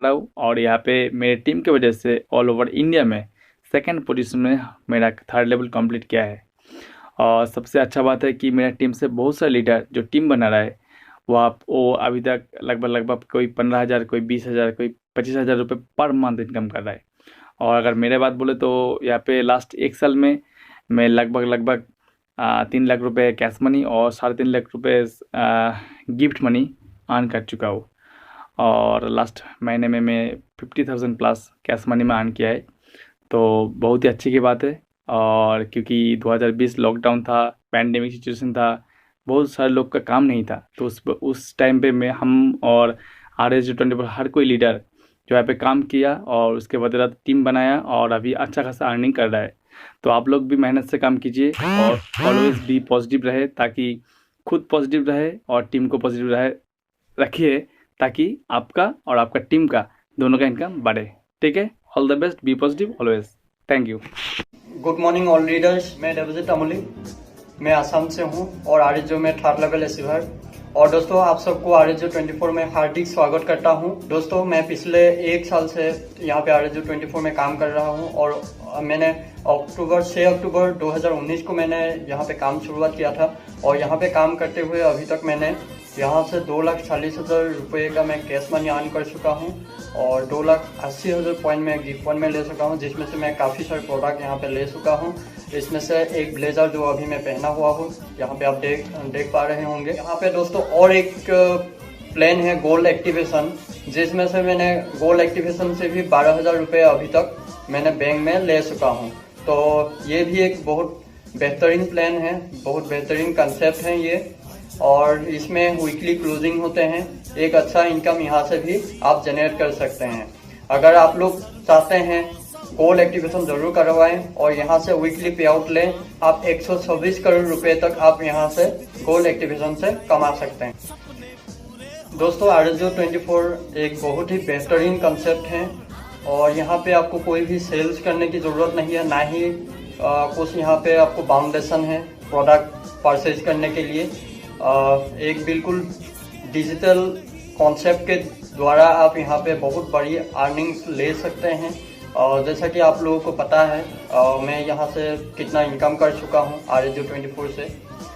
रहा हूँ और यहाँ पे मेरे टीम की वजह से ऑल ओवर इंडिया में सेकंड पोजीशन में मेरा थर्ड लेवल कंप्लीट किया है। और सबसे अच्छा बात है कि मेरा टीम से बहुत सारे लीडर जो टीम बना रहा है वो अभी तक लगभग लगभग कोई 15,000, कोई 20,000, कोई 25,000 रुपये पर मंथ इनकम कर रहा है। और अगर मेरे बात बोले तो यहाँ पे लास्ट 1 साल में मैं लगभग लगभग 3 लाख रुपए कैश मनी और 3.5 लाख रुपए गिफ्ट मनी अर्न कर चुका हूँ। और लास्ट महीने में मैं 50,000 प्लस कैश मनी में अर्न किया है। तो बहुत ही अच्छी की बात है। और क्योंकि 2020 लॉकडाउन था, पैंडेमिक सिचुएशन था, बहुत सारे लोग का काम नहीं था, तो उस टाइम पे मैं हम और RSG24 हर कोई लीडर जो यहाँ पे काम किया और उसके बदौलत टीम बनाया और अभी अच्छा खासा अर्निंग कर रहा है। तो आप लोग भी मेहनत से काम कीजिए और ऑलवेज बी पॉजिटिव रहे, ताकि खुद पॉजिटिव रहे और टीम को पॉजिटिव रहे रखिए, ताकि आपका और आपका टीम का दोनों का इनकम बढ़े। ठीक है, all the best, be positive always. Thank you. Good morning all leaders. मैं डेविड अमोली, मैं असम से हूँ और RSG में थर्ड लेवल अचीवर। और दोस्तों, आप सबको RSG24 में हार्दिक स्वागत करता हूँ। दोस्तों, मैं पिछले 1 साल से यहाँ पे RSG24 में काम कर रहा हूँ और मैंने 6 अक्टूबर 2019 को मैंने यहाँ पे काम शुरुआत किया था। और यहाँ पे काम करते हुए अभी तक मैंने यहाँ से 2,40,000 रुपये का मैं कैश मनी अर्न कर चुका हूँ और 2,80,000 पॉइंट में गिफ्ट पॉइंट में ले चुका हूँ, जिसमें से मैं काफ़ी सारे प्रोडक्ट यहाँ पे ले चुका हूँ। इसमें से एक ब्लेजर जो अभी मैं पहना हुआ हूँ, यहाँ पे आप देख पा रहे होंगे। यहाँ पे दोस्तों और एक प्लान है गोल्ड एक्टिवेशन, जिसमें से मैंने गोल्ड एक्टिवेशन से भी 12,000 रुपये अभी तक मैंने बैंक में ले चुका हूँ। तो ये भी एक बहुत बेहतरीन प्लान है, बहुत बेहतरीन कंसेप्ट है ये। और इसमें वीकली क्लोजिंग होते हैं, एक अच्छा इनकम यहाँ से भी आप जनरेट कर सकते हैं। अगर आप लोग चाहते हैं गोल्ड एक्टिवेशन जरूर करवाएं और यहाँ से वीकली पे आउट लें। आप 126 करोड़ रुपए तक आप यहाँ से गोल्ड एक्टिवेशन से कमा सकते हैं। दोस्तों, RSG24 एक बहुत ही बेहतरीन कंसेप्ट है और यहाँ पे आपको कोई भी सेल्स करने की ज़रूरत नहीं है, ना ही कुछ यहाँ पे आपको बाउंडेशन है प्रोडक्ट परचेज करने के लिए। एक बिल्कुल डिजिटल कॉन्सेप्ट के द्वारा आप यहाँ पे बहुत बड़ी अर्निंग ले सकते हैं। और जैसा कि आप लोगों को पता है, मैं यहाँ से कितना इनकम कर चुका हूँ RSG24 से।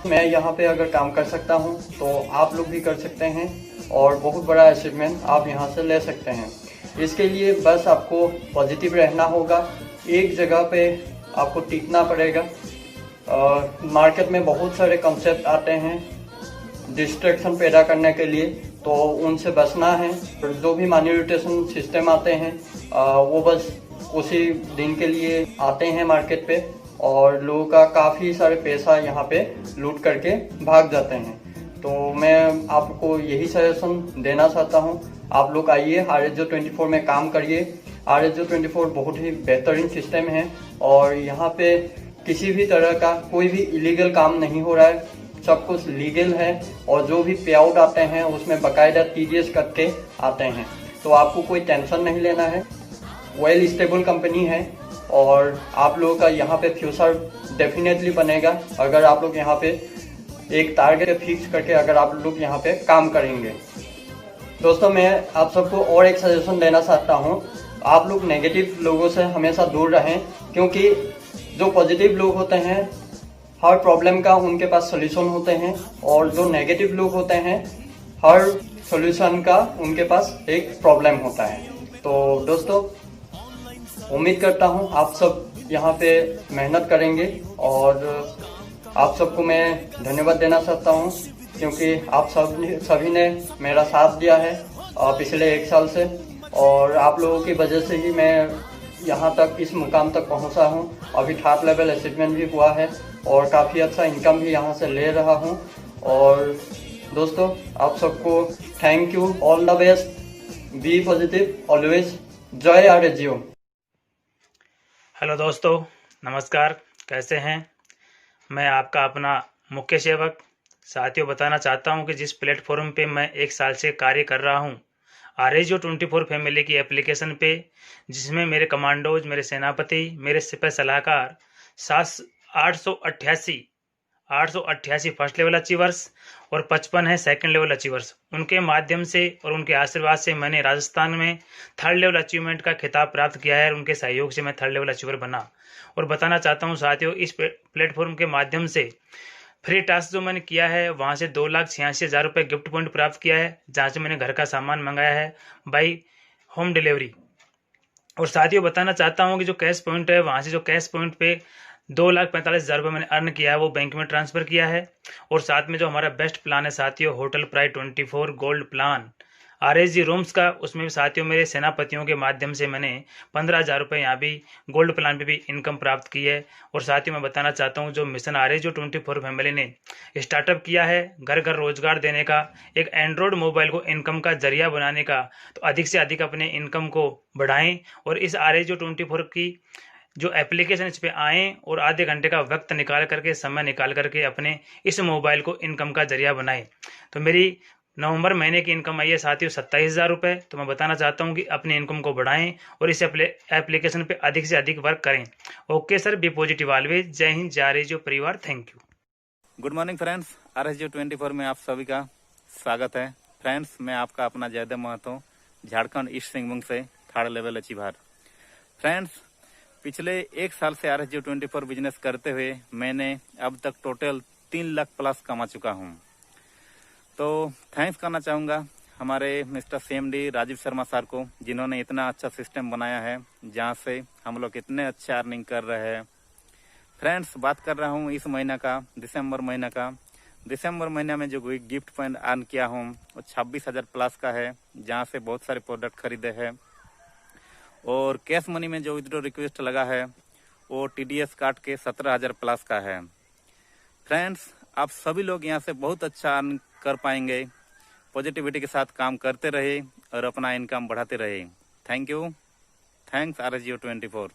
मैं यहाँ पे अगर काम कर सकता हूँ तो आप लोग भी कर सकते हैं और बहुत बड़ा अचीवमेंट आप यहाँ से ले सकते हैं। इसके लिए बस आपको पॉजिटिव रहना होगा, एक जगह पे आपको टिकना पड़ेगा। मार्केट में बहुत सारे कंसेप्ट आते हैं डिस्ट्रैक्शन पैदा करने के लिए, तो उनसे बचना है। जो भी मैनिपुलेशन सिस्टम आते हैं वो बस उसी दिन के लिए आते हैं मार्केट पे और लोगों का काफ़ी सारे पैसा यहाँ पे लूट करके भाग जाते हैं। तो मैं आपको यही सजेशन देना चाहता हूँ, आप लोग आइए RSG24 में काम करिए। RSG24 बहुत ही बेहतरीन सिस्टम है और यहाँ पे किसी भी तरह का कोई भी इलीगल काम नहीं हो रहा है, सब कुछ लीगल है। और जो भी पे आउट आते हैं उसमें बाकायदा TDS करके आते हैं, तो आपको कोई टेंशन नहीं लेना है। वेल स्टेबल कंपनी है और आप लोगों का यहाँ पे फ्यूचर डेफिनेटली बनेगा अगर आप लोग यहाँ पे एक टारगेट फिक्स करके अगर आप लोग यहाँ पे काम करेंगे। दोस्तों, मैं आप सबको और एक सजेशन देना चाहता हूँ, आप लोग नेगेटिव लोगों से हमेशा दूर रहें, क्योंकि जो पॉजिटिव लोग होते हैं हर प्रॉब्लम का उनके पास सोल्यूशन होते हैं और जो नेगेटिव लोग होते हैं हर सोल्यूशन का उनके पास एक प्रॉब्लम होता है। तो दोस्तों, उम्मीद करता हूँ आप सब यहाँ पे मेहनत करेंगे और आप सबको मैं धन्यवाद देना चाहता हूँ, क्योंकि आप सभी ने मेरा साथ दिया है पिछले 1 साल से और आप लोगों की वजह से ही मैं यहाँ तक इस मुकाम तक पहुँचा हूँ। अभी थर्ड लेवल अचीवमेंट भी हुआ है और काफ़ी अच्छा इनकम भी यहाँ से ले रहा हूँ। और दोस्तों, आप सबको thank you, all the best, be positive always. जय RSG। हेलो दोस्तों, नमस्कार। कैसे हैं? मैं आपका अपना मुख्य सेवक साथियों बताना चाहता हूं कि जिस प्लेटफॉर्म पे मैं 1 साल से कार्य कर रहा हूं, RSG24 फैमिली की एप्लीकेशन पे, जिसमें मेरे कमांडोज, मेरे सेनापति, मेरे सिपह सलाहकार 888 888 फर्स्ट लेवल अचीवर्स और 55 है सेकंड लेवल अचीवर्स। उनके माध्यम से और उनके आशीर्वाद से मैंने राजस्थान में थर्ड लेवल अचीवमेंट का खिताब प्राप्त किया है और उनके सहयोग से मैं थर्ड लेवल अचीवर बना। और बताना चाहता हूँ साथियों, इस प्लेटफॉर्म के माध्यम से फ्री टास्क जो मैंने किया है वहाँ से 2,86,000 रुपये गिफ्ट पॉइंट प्राप्त किया है, जहाँ से मैंने घर का सामान मंगाया है बाई होम डिलीवरी। और साथियों बताना चाहता हूँ कि जो कैश पॉइंट है वहाँ से जो कैश पॉइंट पे 2,45,000 रुपये मैंने अर्न किया है वो बैंक में ट्रांसफ़र किया है। और साथ में जो हमारा बेस्ट प्लान है साथियों, hotel pride 24 gold plan RSG rooms का, उसमें भी साथियों मेरे सेनापतियों के माध्यम से मैंने 15,000 रुपये यहाँ भी गोल्ड प्लान पे भी इनकम प्राप्त की है। और साथियों मैं बताना चाहता हूँ जो मिशन RSG 24 फैमिली ने स्टार्टअप किया है घर घर रोजगार देने का, एक एंड्रॉयड मोबाइल को इनकम का जरिया बनाने का, तो अधिक से अधिक अपने इनकम को बढ़ाएं और इस RSG 24 की जो एप्लीकेशन इस पे आएँ और आधे घंटे का वक्त निकाल करके, समय निकाल करके अपने इस मोबाइल को इनकम का जरिया बनाएं। तो मेरी नवंबर महीने की इनकम आई है साथियों 27,000 रुपये। तो मैं बताना चाहता हूँ कि अपनी इनकम को बढ़ाएं और इस एप्लीकेशन पे अधिक से अधिक वर्क करें। Okay sir, be positive always. जय हिंद, जय RSG परिवार, thank you. Good morning friends, RSG 24 में आप सभी का स्वागत है। फ्रेंड्स, मैं आपका अपना जयदेव महतो, झारखंड ईस्ट सिंहभूम से थर्ड लेवल अचीवर। फ्रेंड्स, पिछले एक साल से RSG 24 बिजनेस करते हुए मैंने अब तक टोटल 3 लाख प्लस कमा चुका हूँ। तो थैंक्स करना चाहूँगा हमारे mister CMD Rajiv Sharma sir को, जिन्होंने इतना अच्छा सिस्टम बनाया है जहाँ से हम लोग इतने अच्छा अर्निंग कर रहे हैं। फ्रेंड्स, बात कर रहा हूँ इस महीना का, दिसंबर महीना का। दिसंबर महीने में जो गिफ्ट पॉइंट अर्न किया हूँ वो 26,000 प्लस का है, जहाँ से बहुत सारे प्रोडक्ट खरीदे हैं। और कैश मनी में जो विड्रॉ रिक्वेस्ट लगा है वो TDS काट के 17,000 प्लस का है। फ्रेंड्स, आप सभी लोग यहाँ से बहुत अच्छा अर्न कर पाएंगे। पॉजिटिविटी के साथ काम करते रहे और अपना इनकम बढ़ाते रहे। Thank you. Thanks RSG 24।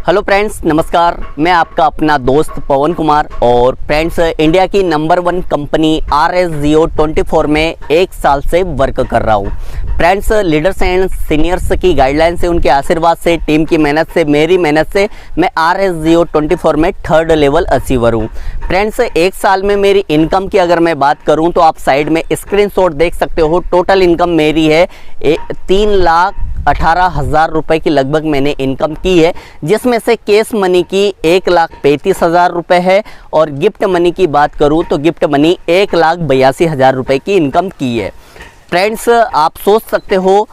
Hello friends, नमस्कार। मैं आपका अपना दोस्त पवन कुमार और फ्रेंड्स इंडिया की नंबर 1 कंपनी RSG 24 में एक साल से वर्क कर रहा हूँ। फ्रेंड्स, लीडर्स एंड सीनियर्स की गाइडलाइन से, उनके आशीर्वाद से, टीम की मेहनत से, मेरी मेहनत से मैं RSG 24 में थर्ड लेवल अचीवर हूँ। फ्रेंड्स, एक साल में मेरी इनकम की अगर मैं बात करूँ तो आप साइड में स्क्रीनशॉट देख सकते हो। टोटल इनकम मेरी है 3,18,000 रुपये की लगभग मैंने इनकम की है, जिसमें से कैश मनी की 1,35,000 रुपये है और गिफ्ट मनी की बात करूं तो गिफ्ट मनी 1,82,000 रुपये की इनकम की है। फ्रेंड्स, आप सोच सकते हो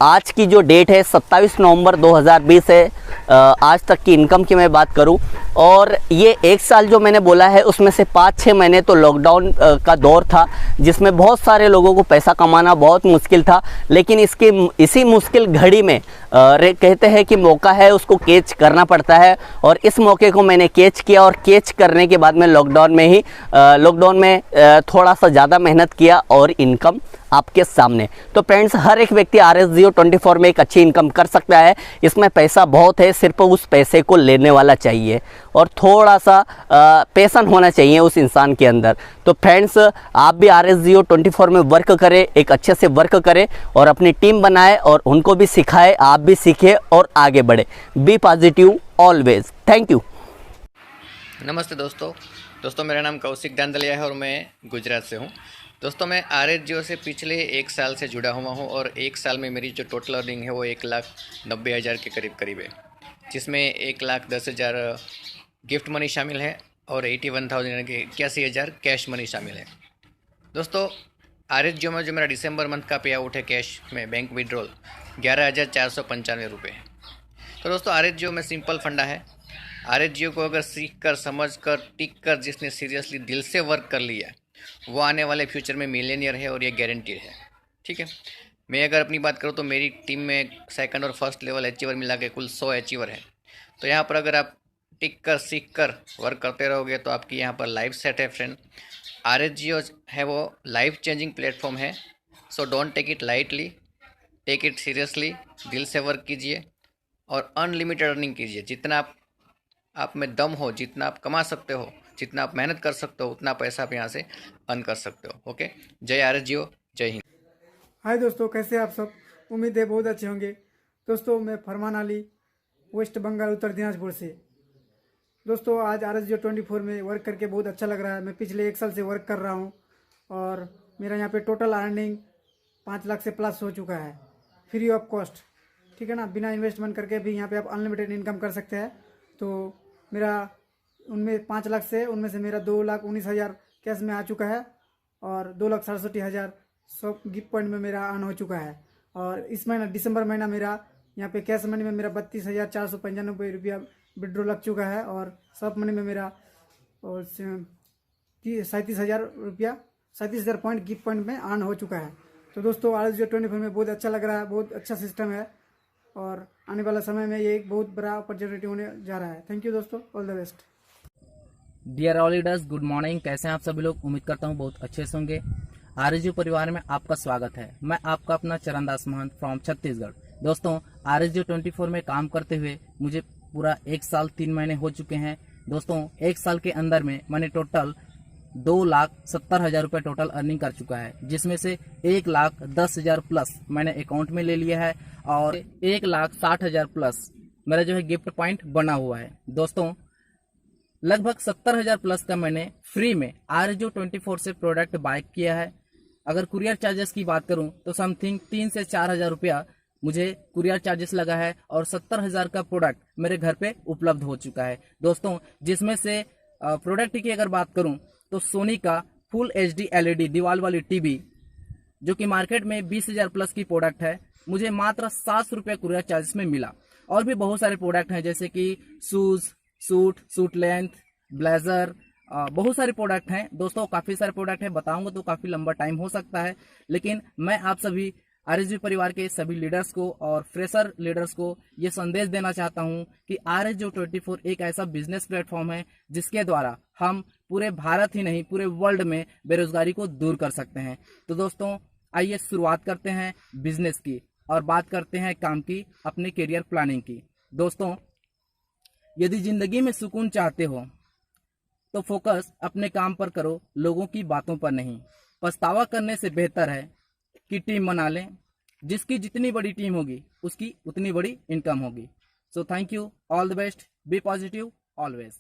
आज की जो डेट है 27 नवंबर 2020 है। आज तक की इनकम की मैं बात करूं और ये एक साल जो मैंने बोला है उसमें से 5-6 महीने तो लॉकडाउन का दौर था, जिसमें बहुत सारे लोगों को पैसा कमाना बहुत मुश्किल था। लेकिन इसी मुश्किल घड़ी में कहते हैं कि मौका है उसको कैच करना पड़ता है, और इस मौके को मैंने कैच किया और कैच करने के बाद में लॉकडाउन में थोड़ा सा ज़्यादा मेहनत किया और इनकम आपके सामने। तो फ्रेंड्स, हर एक व्यक्ति RSG 24 में एक अच्छी इनकम कर सकता है। इसमें पैसा बहुत है, सिर्फ उस पैसे को लेने वाला चाहिए और थोड़ा सा पैशन होना चाहिए उस इंसान के अंदर। तो फ्रेंड्स, आप भी RSG 24 में वर्क करें, एक अच्छे से वर्क करें और अपनी टीम बनाए और उनको भी सिखाए, आप भी सीखें और आगे बढ़े। Be positive always. Thank you. नमस्ते दोस्तों, मेरा नाम कौशिक दांदलिया है और मैं गुजरात से हूँ। दोस्तों, मैं RSG से पिछले एक साल से जुड़ा हुआ हूँ और एक साल में मेरी जो टोटल अर्निंग है वो 1,90,000 के करीब है, जिसमें 1,10,000 गिफ्ट मनी शामिल है और 81,000 यानी कि 81,000 कैश मनी शामिल है। दोस्तों, RSG में जो मेरा दिसंबर मंथ का पे आउट है कैश में बैंक विड्रॉल 11,495 रुपये है। तो दोस्तों, RSG में सिंपल फंडा है। RSG को अगर सीख कर, समझ कर, टिक कर जिसने सीरियसली दिल से वर्क कर लिया वो आने वाले फ्यूचर में मिलेनियर है और ये गारंटीड है। ठीक है, मैं अगर अपनी बात करूँ तो मेरी टीम में सेकंड और फर्स्ट लेवल अचीवर मिला के कुल 100 अचीवर है। तो यहाँ पर अगर आप टिक कर, सीख कर वर्क करते रहोगे तो आपकी यहाँ पर लाइफ सेट है। फ्रेंड, RSG है वो लाइफ चेंजिंग प्लेटफॉर्म है। So don't take it lightly, take it seriously. दिल से वर्क कीजिए और अनलिमिटेड अर्निंग कीजिए। जितना आप में दम हो, जितना आप कमा सकते हो, जितना आप मेहनत कर सकते हो, उतना पैसा आप यहाँ से अर्न कर सकते हो। ओके, जय RSG, जय हिंद। हाय दोस्तों, कैसे आप सब? उम्मीद है बहुत अच्छे होंगे। दोस्तों, मैं फरमान अली, वेस्ट बंगाल, उत्तर दिनाजपुर से। दोस्तों आज RSGO24 में वर्क करके बहुत अच्छा लग रहा है। मैं पिछले 1 साल से वर्क कर रहा हूँ और मेरा यहाँ पे टोटल अर्निंग 5 लाख से प्लस हो चुका है, फ्री ऑफ कॉस्ट। ठीक है ना, बिना इन्वेस्टमेंट करके भी यहाँ पे आप अनलिमिटेड इनकम कर सकते हैं। तो मेरा उनमें 5 लाख से उनमें से मेरा 2,19,000 कैश में आ चुका है और 2,67,000 सब गिफ्ट पॉइंट में मेरा अर्न हो चुका है। और इस महीना दिसंबर महीना मेरा यहाँ पे कैश मनी में मेरा 32,495 रुपया विड्रॉ लग चुका है और सब मनी में मेरा 37,000 रुपया 37,000 पॉइंट गिफ्ट पॉइंट में अर्न हो चुका है। तो दोस्तों RSGO24 में बहुत अच्छा लग रहा है, बहुत अच्छा सिस्टम है और आने वाला समय में ये एक बहुत बड़ा अपॉर्चुनिटी होने जा रहा है। थैंक यू दोस्तों, all the best. Dear all leaders, good morning. कैसे हैं आप सभी लोग? उम्मीद करता हूं बहुत अच्छे से होंगे। RSGO परिवार में आपका स्वागत है। मैं आपका अपना चरणदास महंत फ्रॉम छत्तीसगढ़। दोस्तों RSGO24 में काम करते हुए मुझे पूरा 1 साल 3 महीने हो चुके हैं। दोस्तों 1 साल के अंदर में मैंने टोटल 2,70,000 रुपये टोटल अर्निंग कर चुका है, जिसमें से 1,10,000 प्लस मैंने अकाउंट में ले लिया है और 1,60,000 प्लस मेरा जो है गिफ्ट पॉइंट बना हुआ है। दोस्तों लगभग 70,000 प्लस का मैंने फ्री में RSGO24 से प्रोडक्ट बाय किया है। अगर कुरियर चार्जेस की बात करूं तो समथिंग 3 से 4,000 रुपया मुझे कुरियर चार्जेस लगा है और 70,000 का प्रोडक्ट मेरे घर पे उपलब्ध हो चुका है। दोस्तों जिसमें से प्रोडक्ट की अगर बात करूं तो सोनी का फुल HD LED दीवार वाली टीवी जो कि मार्केट में 20,000 प्लस की प्रोडक्ट है, मुझे मात्र 700 रुपये कुरियर चार्जेस में मिला। और भी बहुत सारे प्रोडक्ट हैं जैसे कि शूज, सूट लेंथ, ब्लेजर, बहुत सारे प्रोडक्ट हैं। दोस्तों काफ़ी सारे प्रोडक्ट हैं, बताऊंगा तो काफ़ी लंबा टाइम हो सकता है, लेकिन मैं आप सभी RSGO परिवार के सभी लीडर्स को और फ्रेशर लीडर्स को ये संदेश देना चाहता हूं कि RSGO24 एक ऐसा बिजनेस प्लेटफॉर्म है जिसके द्वारा हम पूरे भारत ही नहीं पूरे वर्ल्ड में बेरोजगारी को दूर कर सकते हैं। तो दोस्तों आइए शुरुआत करते हैं बिजनेस की और बात करते हैं काम की, अपने करियर प्लानिंग की। दोस्तों यदि जिंदगी में सुकून चाहते हो तो फोकस अपने काम पर करो, लोगों की बातों पर नहीं। पछतावा करने से बेहतर है कि टीम बना लें, जिसकी जितनी बड़ी टीम होगी उसकी उतनी बड़ी इनकम होगी। So thank you, all the best, be positive always.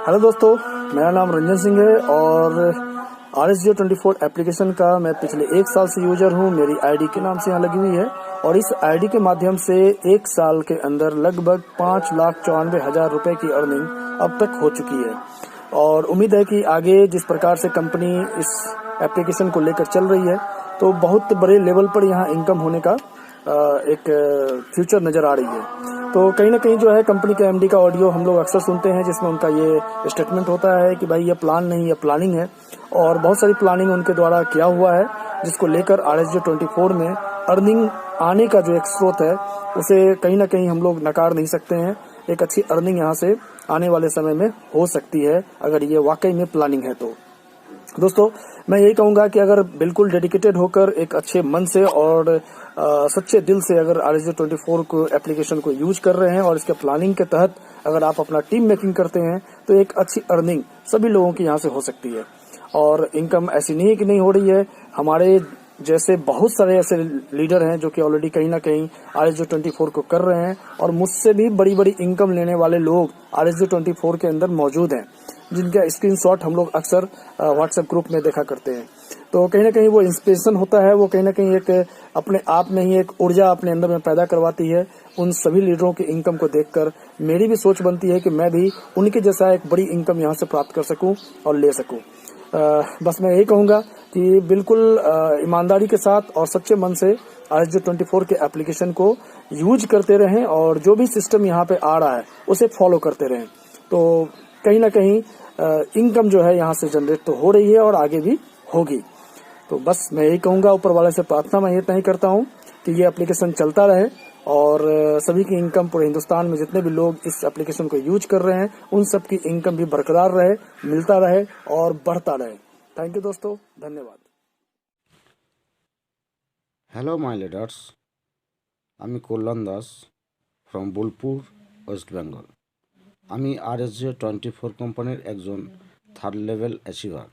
Hello दोस्तों, मेरा नाम रंजन सिंह है और RSGO24 एप्लीकेशन का मैं पिछले 1 साल से यूजर हूँ। मेरी आईडी के नाम से यहाँ लगी हुई है और इस आईडी के माध्यम से 1 साल के अंदर लगभग 5,94,000 रुपए की अर्निंग अब तक हो चुकी है और उम्मीद है कि आगे जिस प्रकार से कंपनी इस एप्लीकेशन को लेकर चल रही है तो बहुत बड़े लेवल पर यहाँ इनकम होने का एक फ्यूचर नजर आ रही है। तो कहीं ना कहीं जो है कंपनी के MD का ऑडियो हम लोग अक्सर सुनते हैं जिसमें उनका ये स्टेटमेंट होता है कि भाई ये प्लान नहीं, ये प्लानिंग है और बहुत सारी प्लानिंग उनके द्वारा किया हुआ है जिसको लेकर RSGO24 में अर्निंग आने का जो एक स्रोत है उसे कहीं ना कहीं हम लोग नकार नहीं सकते हैं। एक अच्छी अर्निंग यहाँ से आने वाले समय में हो सकती है अगर ये वाकई में प्लानिंग है। तो दोस्तों मैं यही कहूंगा कि अगर बिल्कुल डेडिकेटेड होकर एक अच्छे मन से और सच्चे दिल से अगर RSGO24 को एप्लीकेशन को यूज कर रहे हैं और इसके प्लानिंग के तहत अगर आप अपना टीम मेकिंग करते हैं तो एक अच्छी अर्निंग सभी लोगों की यहाँ से हो सकती है। और इनकम ऐसी नहीं है कि नहीं हो रही है, हमारे जैसे बहुत सारे ऐसे लीडर हैं जो कि ऑलरेडी कहीं ना कहीं RSGO24 को कर रहे हैं और मुझसे भी बड़ी बड़ी इनकम लेने वाले लोग RSGO24 के अंदर मौजूद हैं जिनका स्क्रीनशॉट हम लोग अक्सर व्हाट्सएप ग्रुप में देखा करते हैं। तो कहीं ना कहीं वो इंस्पिरेशन होता है, वो कहीं ना कहीं एक अपने आप में ही एक ऊर्जा अपने अंदर में पैदा करवाती है। उन सभी लीडरों की इनकम को देखकर मेरी भी सोच बनती है कि मैं भी उनके जैसा एक बड़ी इनकम यहाँ से प्राप्त कर सकूं और ले सकूं। बस मैं यही कहूंगा कि बिल्कुल ईमानदारी के साथ और सच्चे मन से RSGO24 के एप्लीकेशन को यूज करते रहें और जो भी सिस्टम यहाँ पे आ रहा है उसे फॉलो करते रहें। तो कहीं ना कहीं इनकम जो है यहाँ से जनरेट तो हो रही है और आगे भी होगी। तो बस मैं यही कहूंगा, ऊपर वाले से प्रार्थना मैं इतना ही करता हूँ कि ये एप्लीकेशन चलता रहे और सभी की इनकम पूरे हिंदुस्तान में जितने भी लोग इस एप्लीकेशन को यूज कर रहे हैं उन सब की इनकम भी बरकरार रहे, मिलता रहे और बढ़ता रहे। थैंक यू दोस्तों, धन्यवाद। হ্যালো মাই লিডার্স, আমি কল্যাণ দাস ফ্রম বোলপুর, ওয়েস্ট বেঙ্গল। আমি RSGO24 কোম্পানির একজন 3rd লেভেল অ্যাচিভার।